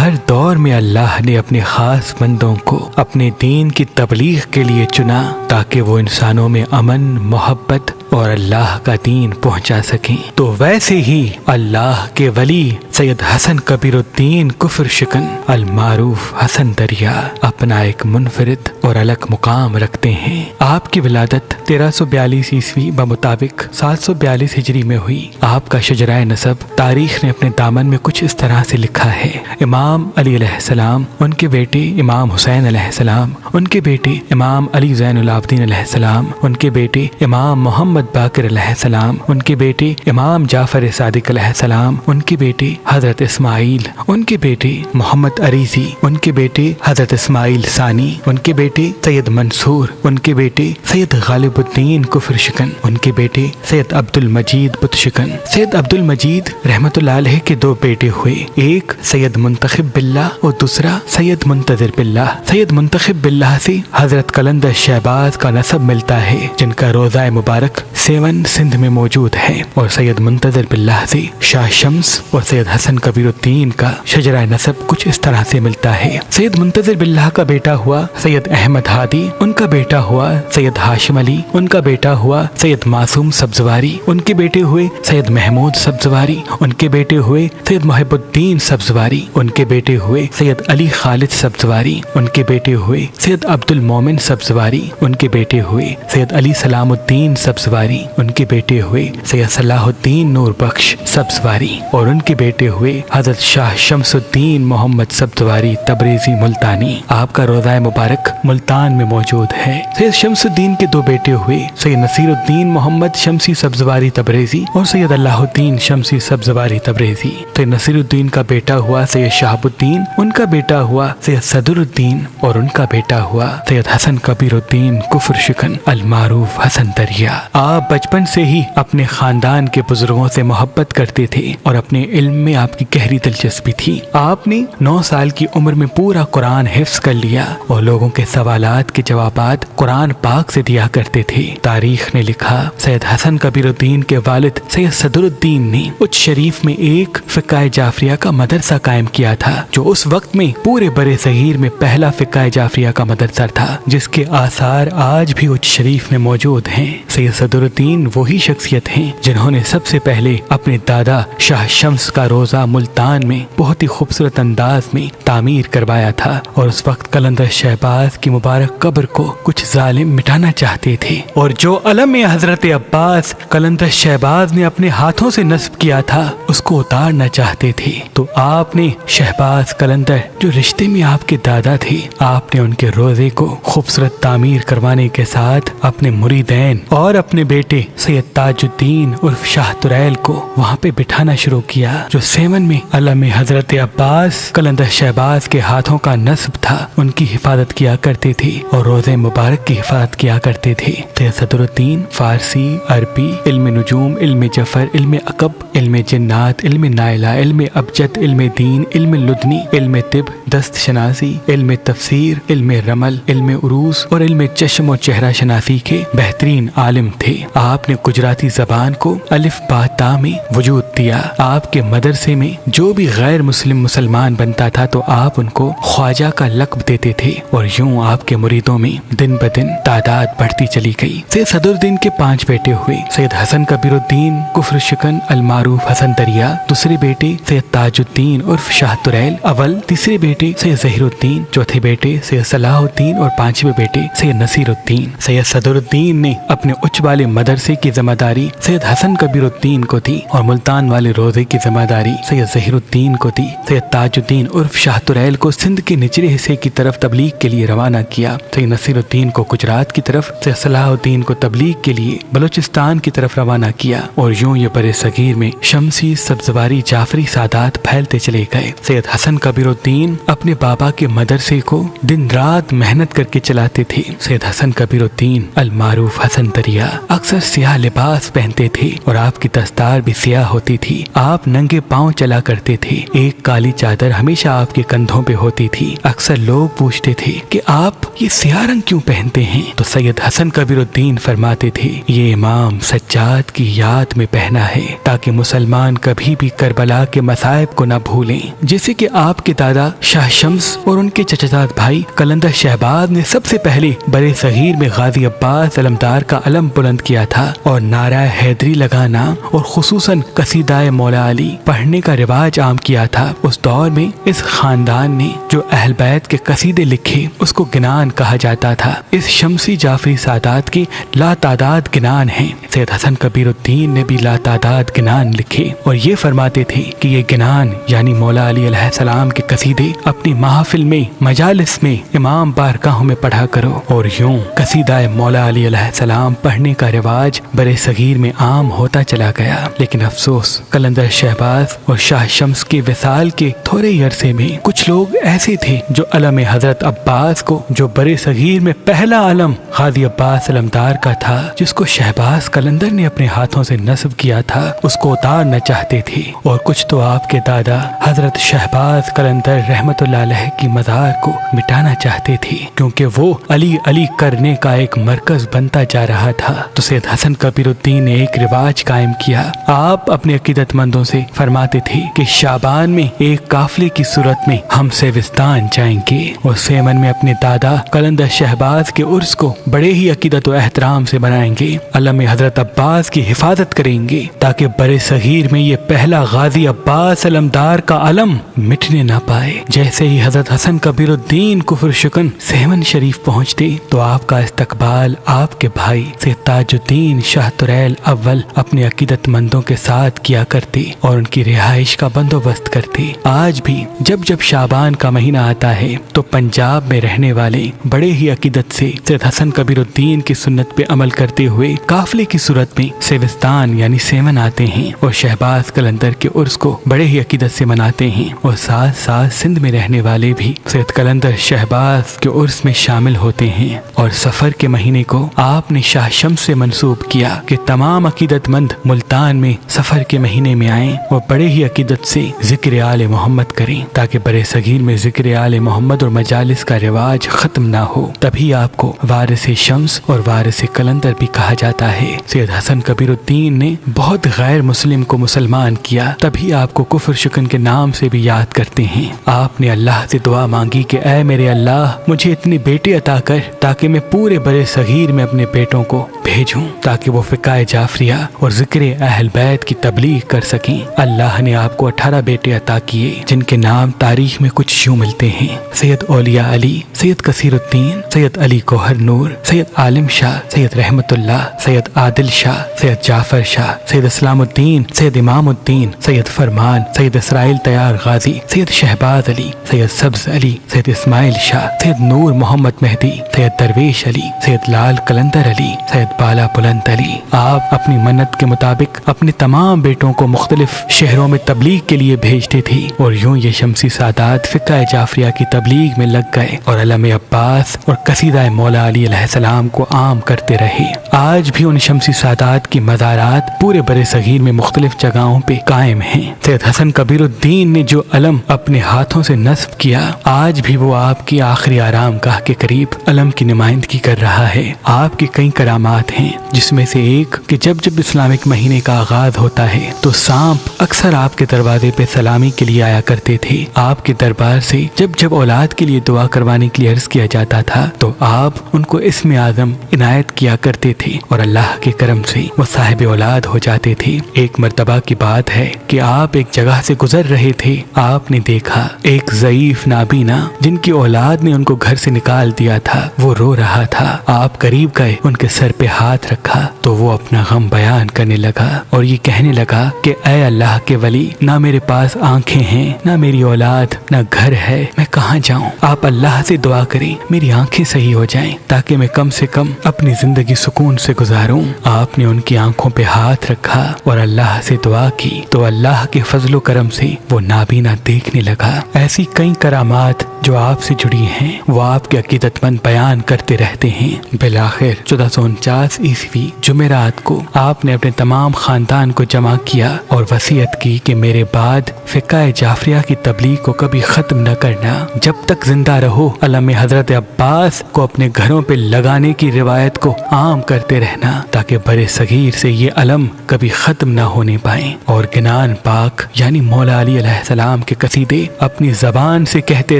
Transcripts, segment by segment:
ہر دور میں اللہ نے اپنے خاص بندوں کو اپنے دین کی تبلیغ کے لیے چنا تاکہ وہ انسانوں میں امن، محبت اور اللہ کا دین پہنچا سکیں۔ تو ویسے ہی اللہ کے ولی سید حسن کبیر الدین کفر شکن المعروف حسن دریا اپنا ایک منفرد اور الگ مقام رکھتے ہیں۔ آپ کی ولادت 1342 عیسوی بمطابق 742 ہجری میں ہوئی۔ آپ کا شجرہ نسب تاریخ نے اپنے دامن میں کچھ اس طرح سے لکھا ہے: امام علی علیہ السلام، ان کے بیٹے امام حسین علیہ السلام، ان کے بیٹے امام علی زین العابدین علیہ السلام، ان کے بیٹے امام محمد باقر علیہ السلام، ان کے بیٹے امام جعفر صادق علیہ السلام، ان کے بیٹے حضرت اسماعیل، ان کے بیٹے محمد عریضی، ان کے بیٹے حضرت اسماعیل ثانی، ان کے بیٹے سید منصور، ان کے بیٹے سید غالب الدین کفر شکن، ان کے بیٹے سید عبد المجید بت شکن۔ سید عبد المجید رحمت اللہ علیہ کے دو بیٹے ہوئے، ایک سید منتخب باللہ اور دوسرا سید منتظر باللہ۔ سید منتخب باللہ سے حضرت قلندر شہباز کا نسب ملتا ہے جن کا روضہ مبارک سیون سندھ میں موجود ہے، اور سید منتظر باللہ سے شاہ شمس اور سید حسن کبیر الدین کا شجرہ نسب کچھ اس طرح سے ملتا ہے۔ سید منتظر باللہ کا بیٹا ہوا سید احمد ہادی، ان کا بیٹا ہوا سید ہاشم علی، ان کا بیٹا ہوا سید معصوم سبزواری، ان کے بیٹے ہوئے سید محمود سبزواری، ان کے بیٹے ہوئے سید محب الدین سبزواری، ان کے بیٹے ہوئے سید علی خالد سبزواری، ان کے بیٹے ہوئے سید عبد المومن سبزواری، ان کے بیٹے ہوئے سید علی سلام الدین سبزواری، ان کے بیٹے ہوئے سید صلاح الدین نور بخش سبزواری، اور ان کے بیٹے ہوئے حضرت شاہ شمس الدین محمد سبزواری تبریزی ملتانی۔ آپ کا روضہ مبارک ملتان میں موجود ہے۔ سید شمس الدین کے دو بیٹے ہوئے سید نصیر الدین محمد شمسی سبزواری تبریزی اور سید اللہ الدین شمسی سبزواری تبریزی۔ سید نصیر الدین کا بیٹا ہوا سید شہاب الدین، ان کا بیٹا ہوا سید صدر الدین، اور ان کا بیٹا ہوا سید حسن کبیر الدین کفر شکن المعروف حسن دریا۔ آپ بچپن سے ہی اپنے خاندان کے بزرگوں سے محبت کرتے تھے اور اپنے علم میں آپ کی گہری دلچسپی تھی۔ آپ نے 9 سال کی عمر میں پورا قرآن حفظ کر لیا اور لوگوں کے سوالات کے جوابات قرآن پاک سے دیا کرتے تھے۔ تاریخ نے لکھا سید حسن کبیر الدین کے والد سید صدر الدین نے اچ شریف میں ایک فقہ جعفریہ کا مدرسہ قائم کیا تھا جو اس وقت میں پورے برے صغیر میں پہلا فقہ جعفریہ کا مدرسہ تھا، جس کے آثار آج بھی اچ شریف میں موجود ہیں۔ سید صدر الدین وہی شخصیت ہیں جنہوں نے سب سے پہلے اپنے دادا شاہ شمس کا روضہ ملتان میں بہت ہی خوبصورت انداز میں تعمیر کروایا تھا، اور اس وقت قلندر شہباز کی مبارک قبر کو کچھ ظالم مٹانا چاہتے تھے، اور جو علم حضرت عباس قلندر شہباز نے اپنے ہاتھوں سے نصب کیا تھا اس کو اتارنا چاہتے تھے۔ تو آپ نے شہباز قلندر جو رشتے میں آپ کے دادا تھے، آپ نے ان کے روضے کو خوبصورت تعمیر کروانے کے ساتھ اپنے مریدین اور اپنے بیٹے سید تاج الدین عرف شاہ تریل کو وہاں پہ بٹھانا شروع کیا، جو سیون میں علم حضرت عباس قلندر شہباز کے ہاتھوں کا نصب تھا، ان کی حفاظت کیا کرتے تھے اور روضے مبارک کی حفاظت کیا کرتے تھے۔ سید صدر الدین فارسی، عربی، علم نجوم، علم جفر، علم عقب، علم جنات، علم نائلہ، علم ابجد، علم دین، علم لدنی، علم طب، دست شناسی، علم تفسیر، علم رمل، علم عروس اور علم چشم و چہرہ شناسی کے بہترین عالم تھے۔ آپ نے گجراتی زبان کو الف با تا میں وجود دیا۔ آپ کے مدرسے میں جو بھی غیر مسلمان بنتا تھا تو آپ ان کو خواجہ کا لقب دیتے تھے، اور یوں آپ کے مریدوں میں دن بدن تعداد بڑھتی چلی گئی۔ سید صدر الدین کے 5 بیٹے ہوئے: سید حسن کبیر الدین کفر شکن المعروف حسن دریا، دوسرے بیٹے سید تاج الدین عرف شاہ تریل اول، تیسرے بیٹے سید ظہیر الدین، چوتھے بیٹے سید صلاح الدین، اور 5ویں بیٹے سید نصیر الدین۔ سید صدر الدین نے اپنے اچ والے مدرسے کی ذمہ داری سید حسن کبیر الدین کو دی، اور ملتان والے روضے کی ذمہ داری سید ظہیر الدین کو دی۔ سید تاج الدین عرف شاہ تریل کو سندھ کے نچلے حصے کی طرف تبلیغ کے لیے روانہ کیا، سید نصیر الدین کو گجرات کی طرف، سید صلاح الدین کو تبلیغ کے لیے بلوچستان کی طرف روانہ کیا، اور یوں یہ برے صغیر میں شمسی، سبزواری، جعفری سادات پھیلتے چلے گئے۔ سید حسن کبیر الدین اپنے بابا کے مدرسے کو دن رات محنت کر کے چلاتے تھے۔ سید حسن کبیر الدین المعروف حسن دریا اکثر سیاہ لباس پہنتے تھے، اور آپ کی دستار بھی سیاہ ہوتی جاتی تھی، آپ ننگے پاؤں چلا کرتے تھے، ایک کالی چادر ہمیشہ آپ کے کندھوں پہ ہوتی تھی۔ اکثر لوگ پوچھتے تھے کہ آپ یہ سیاہ رنگ کیوں پہنتے ہیں؟ تو سید حسن کبیر الدین فرماتے تھے یہ امام سجاد کی یاد میں پہنا ہے تاکہ مسلمان کبھی بھی کربلا کے مصائب کو نہ بھولیں۔ جیسے کہ آپ کے دادا شاہ شمس اور ان کے چچزاد بھائی قلندر شہباز نے سب سے پہلے برے صغیر میں غازی عباس علمدار کا علم بلند کیا تھا اور نعرہ حیدری لگانا اور خصوصاً قصیدہ مولا علی پڑھنے کا رواج عام کیا تھا۔ اس دور میں اس خاندان نے جو اہل بیت کے قصیدے لکھے اس کو گنان کہا جاتا تھا۔ اس شمسی جعفری سادات کے لا تعداد گنان ہیں۔ سید حسن کبیر الدین نے بھی لا تعداد گنان لکھے اور یہ فرماتے تھے کہ یہ گنان یعنی مولا علی علیہ السلام کے قصیدے اپنی محافل میں، مجالس میں، امام بارگاہوں میں پڑھا کرو، اور یوں قصیدہ مولا علی علیہ السلام پڑھنے کا رواج برے صغیر میں عام ہوتا چلا گیا۔ لیکن افسوس قلندر شہباز اور شاہ شمس کے وصال کے تھوڑے ہی عرصے میں کچھ لوگ ایسے تھے جو علم حضرت عباس کو، جو برے صغیر میں پہلا علم غازی عباس علمدار کا تھا جس کو شہباز قلندر نے اپنے ہاتھوں سے نصب کیا تھا، اس کو اتارنا چاہتے تھے، اور کچھ تو آپ کے دادا حضرت شہباز قلندر رحمت اللہ علیہ کی مزار کو مٹانا چاہتے تھے کیونکہ وہ علی علی کرنے کا ایک مرکز بنتا جا رہا تھا۔ تو سید حسن کبیر الدین نے ایک رواج قائم کیا۔ آپ اپنے عقیدت مندوں سے فرماتے تھے کہ شعبان میں ایک قافلے کی صورت میں ہم سیوستان جائیں گے اور سیمن میں اپنے دادا قلندر شہباز کے عرس کو بڑے ہی عقیدت و احترام سے منائیں گے، علم حضرت عباس کی حفاظت کریں گے تاکہ برے صغیر میں یہ پہلا غازی عباس علمدار کا علم مٹنے نہ پائے۔ جیسے ہی حضرت حسن کبیر الدین کفر شکن سیمن شریف پہنچتے تو آپ کا استقبال آپ کے بھائی سید تاج الدین شاہ تریل اول اپنے عقیدت مندوں کے ساتھ کیا کرتے اور ان کی رہائش کا بندوبست کرتے۔ آج بھی جب جب شعبان کا مہینہ آتا ہے تو پنجاب میں رہنے والے بڑے ہی عقیدت سے سید حسن کبیر الدین کی سنت پہ عمل کرتے ہوئے قافلے کی صورت میں سیوستان یعنی سیمن آتے ہیں اور شہباز قلندر کے عرس کو بڑے ہی عقیدت سے مناتے ہیں، اور ساتھ ساتھ سندھ میں رہنے والے بھی سید قلندر شہباز کے عرس میں شامل ہوتے ہیں۔ اور سفر کے مہینے کو آپ نے شاہ شمس سے منسوب کیا کہ تمام عقیدت مند ملتان میں سفر کے مہینے میں آئیں اور بڑے ہی عقیدت سے ذکر آل محمد کریں تاکہ برے صغیر میں ذکر آل محمد اور مجالس کا رواج ختم نہ ہو۔ تبھی آپ کو وارث شمس اور وارث قلندر بھی کہا جاتا ہے۔ سید حسن کبیر الدین نے بہت غیر مسلم کو مسلمان کیا، تبھی آپ کو کفر شکن کے نام سے بھی یاد کرتے ہیں۔ آپ نے اللہ سے دعا مانگی کہ اے میرے اللہ مجھے اتنے بیٹے عطا کر تاکہ میں پورے برے صغیر میں اپنے بیٹوں کو بھیجوں تاکہ وہ فقہ جعفریہ اور ذکر اہل بیت کی تبلیغ کر سکیں۔ اللہ نے آپ کو 18 بیٹے عطا کیے جن کے نام تاریخ میں کچھ یوں ملتے ہیں: سید اولیاء علی، سید کثیر الدین، سید علی گوہر نور، سید عالم شاہ، سید رحمت اللہ، سید عادل شاہ، سید جعفر شاہ، سید اسلام الدین، سید امام الدین، سید فرمان، سید اسرائیل تیار غازی، سید شہباز علی، سید سبز علی، سید اسماعیل شاہ، سید نور محمد مہدی، سید درویش علی، سید لال قلندر علی، سید بالا بلند علی۔ آپ اپنی منت کے مطابق اپنے تمام بیٹوں کو مختلف شہروں میں تبلیغ کے لیے بھیجتے تھے اور یوں یہ شمسی سادات فقہ جعفریہ کی تبلیغ میں لگ گئے اور علم عباس اور قصیدہ مولا علی علیہ السلام کو عام کرتے رہے۔ آج بھی ان شمسی سادات کی مزارات پورے برے صغیر میں مختلف جگہوں پہ قائم ہیں۔ سید حسن کبیر الدین نے جو علم اپنے ہاتھوں سے نصب کیا، آج بھی وہ آپ کی آخری آرام گاہ کے قریب علم کی نمائندگی کر رہا ہے۔ آپ کی کئی کرامات ہیں جس میں سے ایک کہ جب جب اسلامک مہینے کا آغاز ہوتا ہے تو سانپ اکثر آپ کے دروازے پہ سلامی کے لیے آیا کرتے تھے۔ آپ کے دربار سے جب جب اولاد کے لیے دعا کروانے کے لیے عرض کیا جاتا تھا تو آپ ان کو اسم اعظم عنایت کیا کرتے تھے اور اللہ کے کرم سے وہ صاحب اولاد ہو جاتے تھے۔ ایک مرتبہ کی بات ہے کہ آپ ایک جگہ سے گزر رہے تھے، آپ نے دیکھا ایک ضعیف نابینا جن کی اولاد نے ان کو گھر سے نکال دیا تھا، وہ رو رہا تھا۔ آپ قریب گئے، ان کے سر پہ ہاتھ رکھا تو وہ اپنا غم بیان کرنے لگا اور یہ کہنے لگا کہ اے اللہ کے ولی، نہ میرے پاس آنکھیں ہیں، نہ میری اولاد، نہ گھر ہے، میں کہاں جاؤں؟ آپ اللہ سے دعا کریں میری آنکھیں صحیح ہو جائیں تاکہ میں کم سے کم اپنی زندگی سکون سے گزاروں۔ آپ نے ان کی آنکھوں پہ ہاتھ رکھا اور اللہ سے دعا کی تو اللہ کے فضل و کرم سے وہ نابینا دیکھنے لگا۔ ایسی کئی کرامات جو آپ سے جڑی ہیں وہ آپ کے عقیدت مند بیان کرتے رہتے ہیں۔ بالآخر 1449 عیسوی جمعرات کو آپ نے اپنے تمام خاندان کو جمع کیا اور وصیت کی کہ میرے بعد فقہ جعفریہ کی تبلیغ کو کبھی ختم نہ کرنا، جب تک زندہ رہو علم حضرت عباس کو اپنے گھروں پہ لگانے کی روایت کو عام کرتے رہنا تاکہ برے صغیر سے یہ علم کبھی ختم نہ ہونے پائیں، اور گنان پاک یعنی مولا علی علیہ السلام کے قصیدے اپنی زبان سے کہتے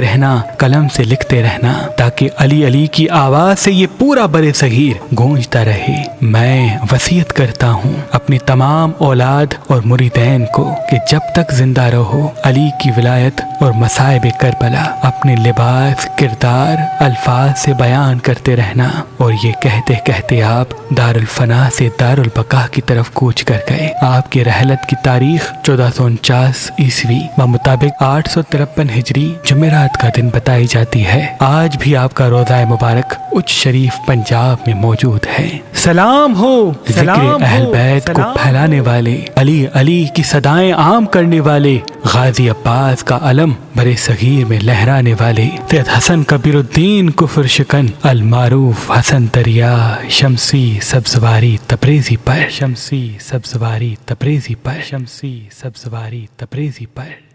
رہنا، قلم سے لکھتے رہنا تاکہ علی علی کی آواز سے یہ پورا برے صغیر گونجتا رہے۔ میں وصیت کرتا ہوں اپنی تمام اولاد اور مریدین کو کہ جب تک زندہ رہو علی کی ولایت اور مصائب کربلا اپنے لباس، کردار، الفاظ سے بیان کرتے رہنا، اور یہ کہتے کہتے آپ دار الفنا سے دار البقا کی طرف کوچ کر گئے۔ آپ کی رحلت کی تاریخ 1449 عیسوی بمطابق 853 ہجری جمعرات کا دن بتائی جاتی ہے۔ آج بھی آپ کا روضہ مبارک اچ شریف پنجاب میں موجود ہے۔ سلام ہو ذکر اہل بیت کو پھیلانے والے، علی علی کی صدائیں عام کرنے والے، غازی عباس کا علم برے صغیر میں لہرانے والے، سید حسن کبیر الدین کفر شکن المعروف حسن دریا شمسی سبزواری تبریزی پر، شمسی سبزواری تبریزی پر، شمسی سبزواری تبریزی پر۔